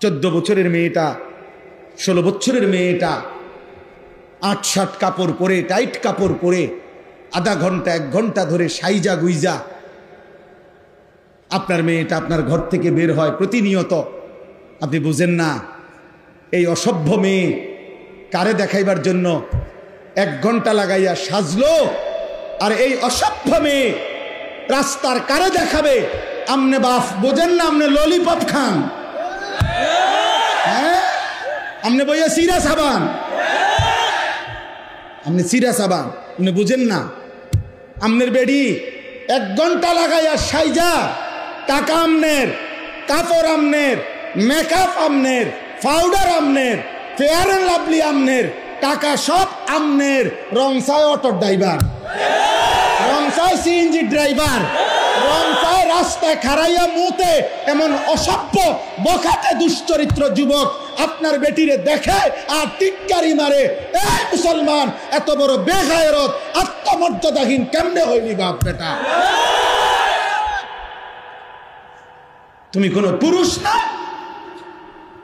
14 বছরের মেয়েটা, 16 বছরের মেয়েটা 8-7 কাপড় পরে, টাইট কাপড় পরে আধা ঘন্টা 1 ঘন্টা ধরে সাইজা গুইজা আপনার মেয়েটা আপনার ঘর থেকে বের হয় প্রতিনিয়ত। আপনি বুঝেন না এই অসভ্য মেয়ে কারে দেখাইবার জন্য 1 ঘন্টা লাগাইয়া সাজলো, আর এই অসভ্য মেয়ে রাস্তার কারে দেখাবে? আমনে বাপ বোঝেন না? আমনে ললিপপ খান, হ্যাঁ? আমনে বইয়া সিরা সাবান, আমনে সিরা সাবান, আপনি বুঝেন না? আমনের বেডি 1 ঘন্টা লাগাইয়া সাইজা, টাকা আমনের, কাপড় আমনের, মেকআপ আমনের, পাউডার আমনের, ফেয়ার এন্ড লাভলি আমনের, টাকা সব আমনের, রংসায় অটো ড্রাইভার, রংসায় সিএনজি ড্রাইভার, রংসায় রাস্তায় খাড়াইয়া মুতে এমন অসভ্য বখাটে দুশ্চরিত্র যুবক আপনার বেটিরে দেখে আর টিটকারি মারে। এই মুসলমান এত বড় বেগায়রত আত্মমর্যাদাহীন কেমনে হইলি বাপ বেটা? তুমি কোন পুরুষ না?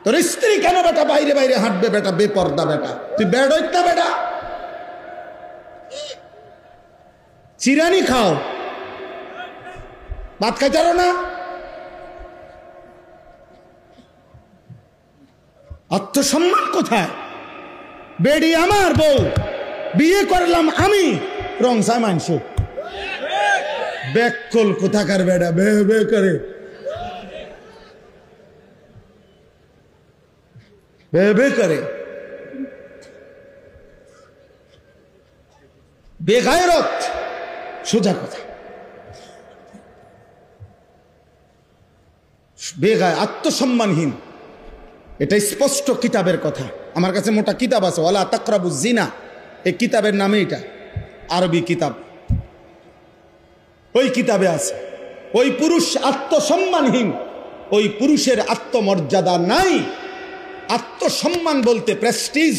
তোর স্ত্রী কেন বেটা বাইরে বাইরে হাঁটবে বেটা? বেপর্দা বেটা, তুই বেড হইত না বেটা? চিরানি খাও, ভাত খাইতারো না? আত্মসম্মান কোথায়? বেডি আমার বউ, বিয়ে করলাম আমি, রংসায় মানছে বেকল কোথাকার বেটা, বে বে করে বে বে করে, বেগায়রত। সোজা কথা, বেগায়, আত্মসম্মানহীন। এটা স্পষ্ট কিতাবের কথা। আমার কাছে মোটা কিতাব আছে, ওয়ালা তাকরাবুজ জিনা, এই কিতাবের নামে, এটা আরবি কিতাব। ওই কিতাবে আছে ওই পুরুষ আত্মসম্মানহীন, ওই পুরুষের আত্মমর্যাদা নাই। আত্মসম্মান বলতে প্রেস্টিজ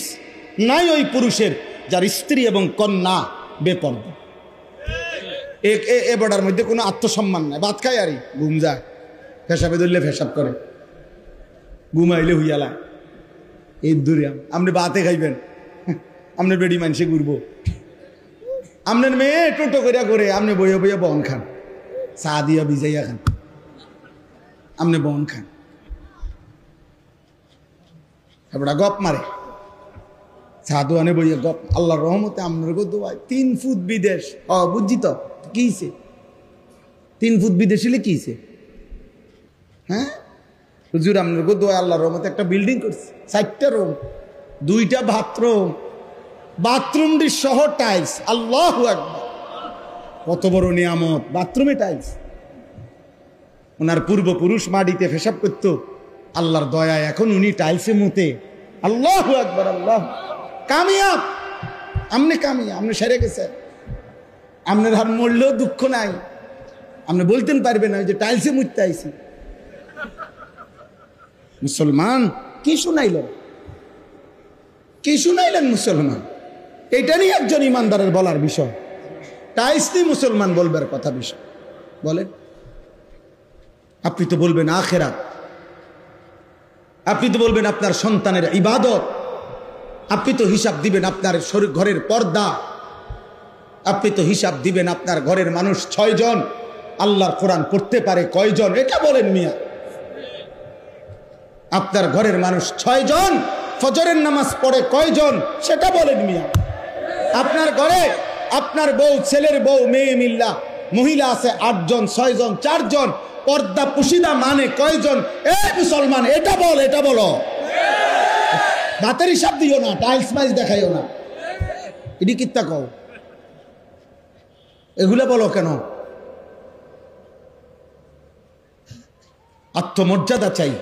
নাই ওই পুরুষের, যার স্ত্রী এবং কন্যা বেপর্দা। এ বড়ার মধ্যে কোনো আত্মসম্মান নাই। ভাত খায় আরই ঘুম যায়, ফেসাবে ধরলে ফেসাব করে, ঘুমাইলে হুইয়ালা। এই দূরে আপনি ভাতে খাইবেন, আপনার বেডি মানুষে ঘুরবো। আপনার মেয়ে টোটো করিয়া করে, আপনি বইয়া বইয়া বন খান, চা দিয়া ভিজাইয়া খান, আপনি বন খান। এবার গপ মারে, চা দোয়ানে বইয়া গপ। আল্লাহর রহমতে আপনার গো দোয়ায় 3 ফুট বিদেশ। বুঝছি তো কি হইছে? 3 ফুট বিদেশ হলে কি হইছে? হ্যাঁ হুজুর, আপনার গো দোয়ায় আল্লাহর রহমতে একটা বিল্ডিং করছে, 4টা রুম, 2টা বাথরুম, বাথরুমটি সহ টাইলস। আল্লাহু আকবার, কত বড় নিয়ামত! বাথরুমে টাইলস। ওনার পূর্বপুরুষ মাটিতে পেশাব করত, আল্লাহর দয়ায় এখন উনি টাইলসে মুতে। আল্লাহু আকবার, আল্লাহ কামিয়াব। আমনে কামিয়াব, আপনি সেরে গেছে। আপনার আর মরলেও দুঃখ নাই, আপনি বলতেন পারবেন না যে টাইলসে মুততে আইছি। মুসলমান কি শুনাইলেন, কি শুনাইলেন মুসলমান? এটা নিয়ে একজন ইমানদারের বলার বিষয়। টাইলস নিয়ে মুসলমান বলবার কথা বিষয় বলেন। আপনি তো বলবেন আখিরাত, আপনি তো বলবেন আপনার সন্তানের ইবাদত, আপনি তো হিসাব দিবেন আপনার ঘরের পর্দা, আপনি তো হিসাব দিবেন আপনার ঘরের মানুষ 6 জন, আল্লাহর কোরআন পড়তে পারে কয়জন, এটা বলেন মিয়া। আপনার ঘরের মানুষ 6 জন, ফজরের নামাজ পড়ে কয়জন, সেটা বলেন মিয়া। আপনার ঘরে আপনার বউ, ছেলের বউ, মেয়ে মিল্লা মহিলা আছে 8 জন, 6 জন, 4 জন, পর্দা পুশিদা মানে কয়জন? মুসলমান এটা বল, এটা বলো। ভাতের হিসাব দিও না, টাইলস মাইজ দেখাইও না, এটি কিত্তা কও, এগুলা বলো কেন? আত্মমর্যাদা চাই।